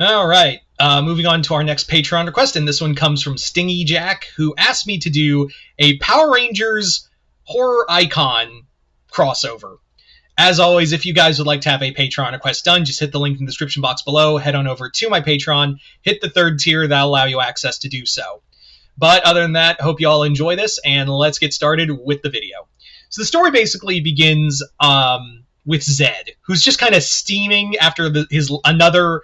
All right. Moving on to our next Patreon request, and this one comes from Stingy Jack, who asked me to do a Power Rangers horror icon crossover. As always, if you guys would like to have a Patreon request done, just hit the link in the description box below, head on over to my Patreon, hit the third tier, that'll allow you access to do so. But other than that, hope you all enjoy this, and let's get started with the video. So the story basically begins with Zed, who's just kind of steaming after his another,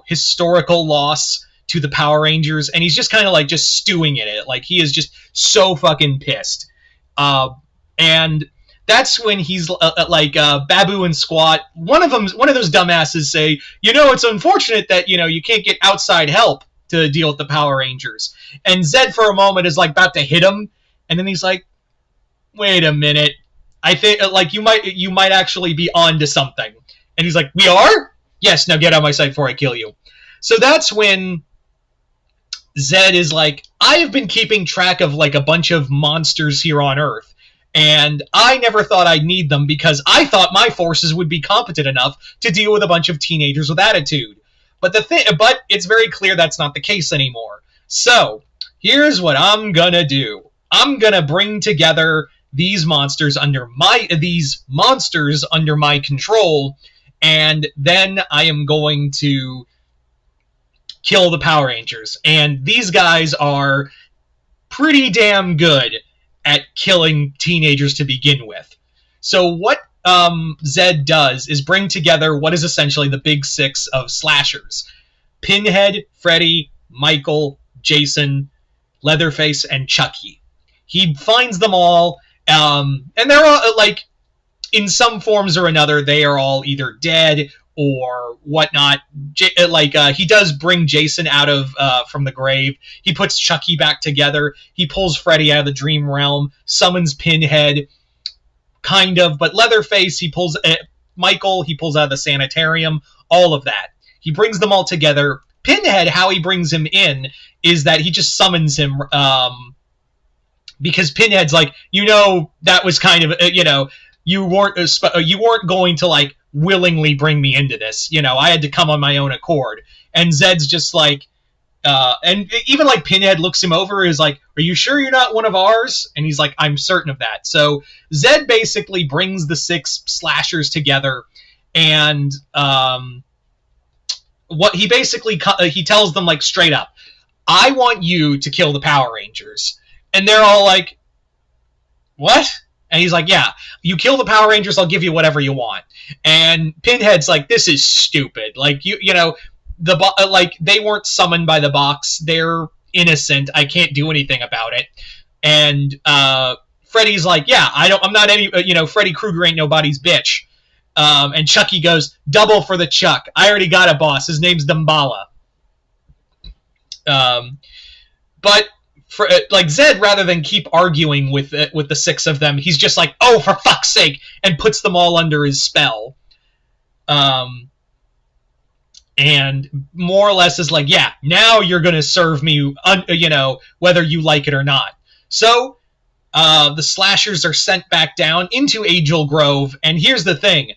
historical loss to the Power Rangers, and he's just kind of like just stewing in it. Like, he is just so fucking pissed. And that's when he's Babu and Squat. One of those dumbasses say, it's unfortunate that you can't get outside help to deal with the Power Rangers. And Zed for a moment is like about to hit him, and then he's like, wait a minute, I think like you might actually be onto something. And he's like, we are? Yes, now get out of my sight before I kill you. So that's when Zed is like, I have been keeping track of like a bunch of monsters here on Earth, and I never thought I'd need them because I thought my forces would be competent enough to deal with a bunch of teenagers with attitude. But it's very clear that's not the case anymore. So here's what I'm gonna do. I'm gonna bring together these monsters under my control, and then I am going to kill the Power Rangers. And these guys are pretty damn good at killing teenagers to begin with. So what Zed does is bring together what is essentially the big six of slashers: Pinhead, Freddy, Michael, Jason, Leatherface, and Chucky. He finds them all, and they're all, like, in some forms or another, they are all either dead or whatnot. He does bring Jason out of from the grave. He puts Chucky back together. He pulls Freddy out of the dream realm, summons Pinhead, kind of, but Leatherface, he pulls Michael, he pulls out of the sanitarium, all of that. He brings them all together. Pinhead, how he brings him in is that he just summons him, because Pinhead's like, that was kind of, you weren't going to, like, willingly bring me into this. I had to come on my own accord. And Zed's just like, and even like Pinhead looks him over, is like, are you sure you're not one of ours? And he's like, I'm certain of that. So Zed basically brings the six slashers together, and what he basically he tells them, like, straight up, I want you to kill the Power Rangers. And they're all like, what? And he's like, yeah, you kill the Power Rangers, I'll give you whatever you want. And Pinhead's like, this is stupid. Like, they weren't summoned by the box. They're innocent. I can't do anything about it. And Freddy's like, yeah, I'm not any, Freddy Krueger ain't nobody's bitch. And Chucky goes, double for the Chuck. I already got a boss. His name's Damballa. But Zed, rather than keep arguing with the six of them, he's just like, oh, for fuck's sake, and puts them all under his spell. And more or less is like, yeah, now you're going to serve me, whether you like it or not. So the slashers are sent back down into Angel Grove, and here's the thing.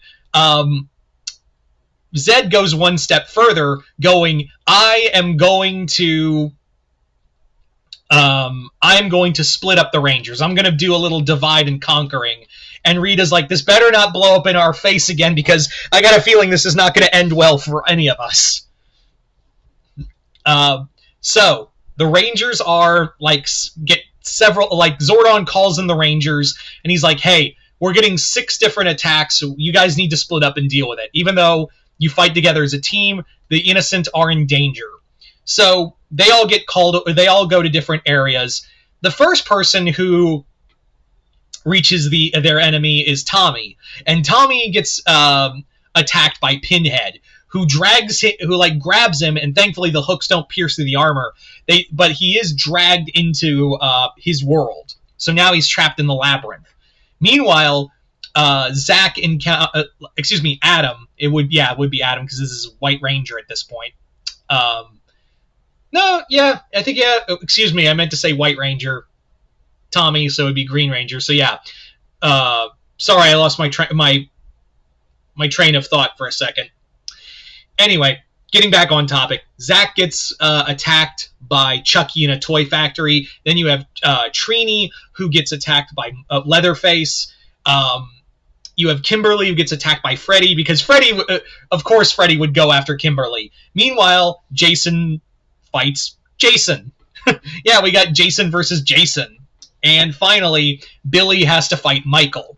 Zed goes one step further, going, I am going to split up the Rangers. I'm going to do a little divide and conquering. And Rita's like, this better not blow up in our face again, because I got a feeling this is not going to end well for any of us. So the Rangers are, like, get several, like, Zordon calls in the Rangers, and he's like, hey, we're getting 6 different attacks, so you guys need to split up and deal with it. Even though you fight together as a team, the innocent are in danger. So they all they all go to different areas. The first person who reaches their enemy is Tommy, and Tommy gets attacked by Pinhead, who grabs him, and thankfully the hooks don't pierce through the armor. But he is dragged into his world, so now he's trapped in the labyrinth. Meanwhile, Adam. It would be Adam, because this is White Ranger at this point. I meant to say White Ranger. Tommy, so it'd be Green Ranger. So yeah, sorry, I lost my train of thought for a second. Anyway, getting back on topic, Zach gets attacked by Chucky in a toy factory. Then you have Trini, who gets attacked by Leatherface. You have Kimberly, who gets attacked by Freddy, because Freddy, of course, Freddy would go after Kimberly. Meanwhile, Jason fights Jason. Yeah, we got Jason versus Jason. And finally, Billy has to fight Michael.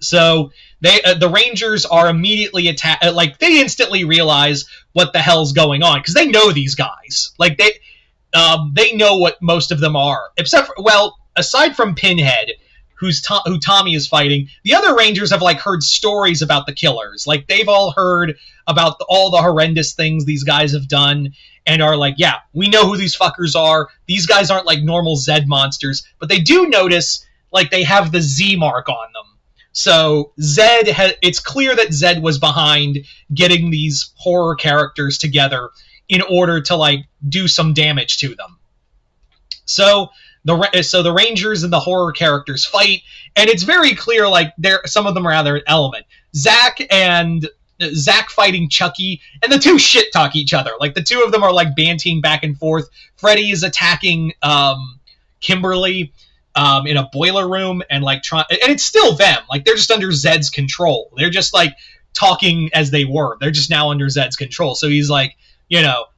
So the Rangers are immediately attacked. Like, they instantly realize what the hell's going on, because they know these guys. Like, they know what most of them are, except for, well, aside from Pinhead, who Tommy is fighting, the other Rangers have like heard stories about the killers. Like, they've all heard about all the horrendous things these guys have done, and are like, yeah, we know who these fuckers are. These guys aren't like normal Zed monsters, but they do notice like they have the Z mark on them. So it's clear that Zed was behind getting these horror characters together in order to like do some damage to them. So the Rangers and the horror characters fight, and it's very clear like some of them are out of their element. Zach fighting Chucky, and the two shit talk each other. Like, the two of them are like banting back and forth. Freddy is attacking Kimberly in a boiler room, and like and it's still them. Like, they're just under Zed's control. They're just like talking as they were. They're just now under Zed's control. So he's like,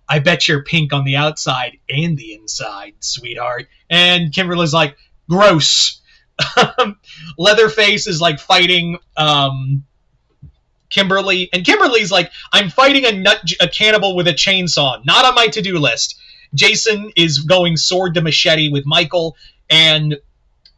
I bet you're pink on the outside and the inside, sweetheart. And Kimberly's like, gross. Leatherface is like fighting Kimberly, and Kimberly's like, I'm fighting a cannibal with a chainsaw, not on my to-do list. Jason is going sword to machete with Michael, and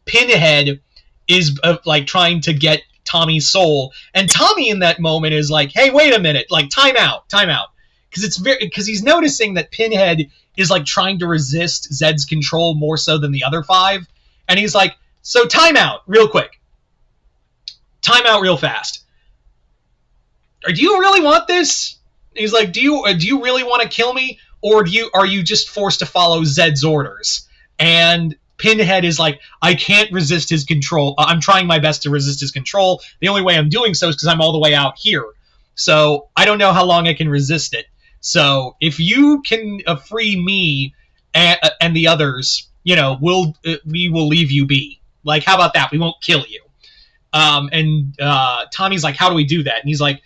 Pinhead is like trying to get Tommy's soul, and Tommy in that moment is like, hey, wait a minute, like, time out, because he's noticing that Pinhead is like trying to resist Zed's control more so than the other five, and he's like, so time out real fast. Do you really want this? He's like, do you really want to kill me, or are you just forced to follow Zed's orders? And Pinhead is like, I can't resist his control. I'm trying my best to resist his control. The only way I'm doing so is because I'm all the way out here. So I don't know how long I can resist it. So if you can free me and the others, we will leave you be. Like, how about that? We won't kill you. And Tommy's like, how do we do that? And he's like,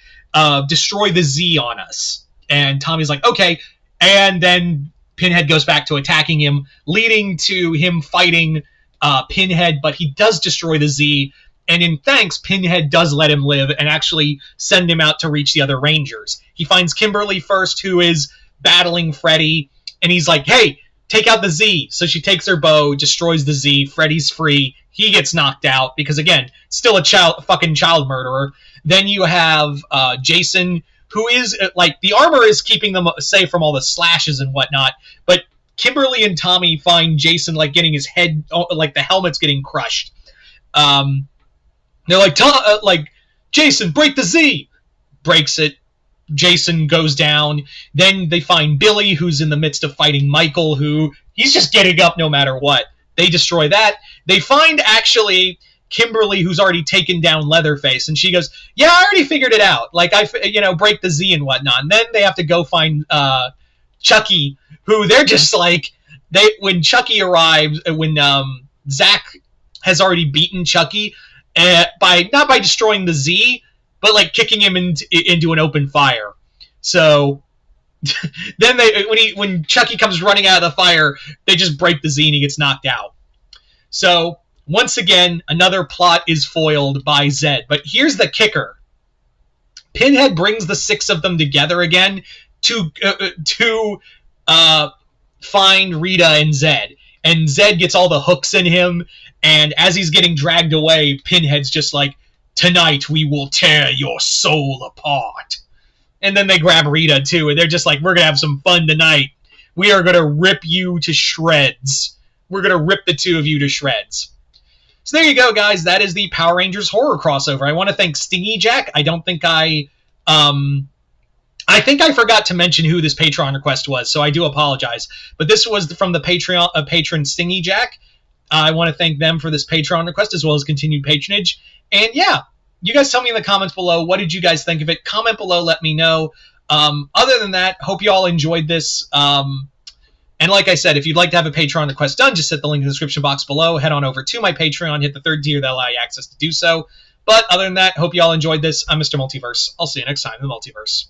destroy the Z on us. And Tommy's like, okay. And then Pinhead goes back to attacking him, leading to him fighting Pinhead, but he does destroy the Z, and in thanks, Pinhead does let him live and actually send him out to reach the other Rangers. He finds Kimberly first, who is battling Freddy, and he's like, hey, take out the Z. So she takes her bow, destroys the Z, Freddy's free, he gets knocked out, because again, still a fucking child murderer. Then you have Jason, who is, like, the armor is keeping them safe from all the slashes and whatnot, but Kimberly and Tommy find Jason, like, getting his head, like, the helmet's getting crushed. They're like, Jason, break the Z! Breaks it. Jason goes down. Then they find Billy, who's in the midst of fighting Michael, who, he's just getting up no matter what. They destroy that. They find, actually, Kimberly, who's already taken down Leatherface, and she goes, yeah, I already figured it out. Like, break the Z and whatnot. And then they have to go find Chucky, who they're just like, when Chucky arrives, when Zach has already beaten Chucky, not by destroying the Z, but like kicking him into an open fire. So then when Chucky comes running out of the fire, they just break the Z and he gets knocked out. So once again, another plot is foiled by Zed. But here's the kicker. Pinhead brings the six of them together again to find Rita and Zed. And Zed gets all the hooks in him, and as he's getting dragged away, Pinhead's just like, tonight we will tear your soul apart. And then they grab Rita too, and they're just like, we're going to have some fun tonight. We are going to rip you to shreds. We're going to rip the two of you to shreds. So there you go, guys. That is the Power Rangers horror crossover. I want to thank Stingy Jack. I don't think I think I forgot to mention who this Patreon request was, so I do apologize. But this was from the patron Stingy Jack. I want to thank them for this Patreon request as well as continued patronage. And yeah, you guys tell me in the comments below, what did you guys think of it? Comment below, let me know. Other than that, hope you all enjoyed this. And like I said, if you'd like to have a Patreon request done, just hit the link in the description box below. Head on over to my Patreon, hit the 3rd tier that'll allow you access to do so. But other than that, hope you all enjoyed this. I'm Mr. Multiverse. I'll see you next time in the Multiverse.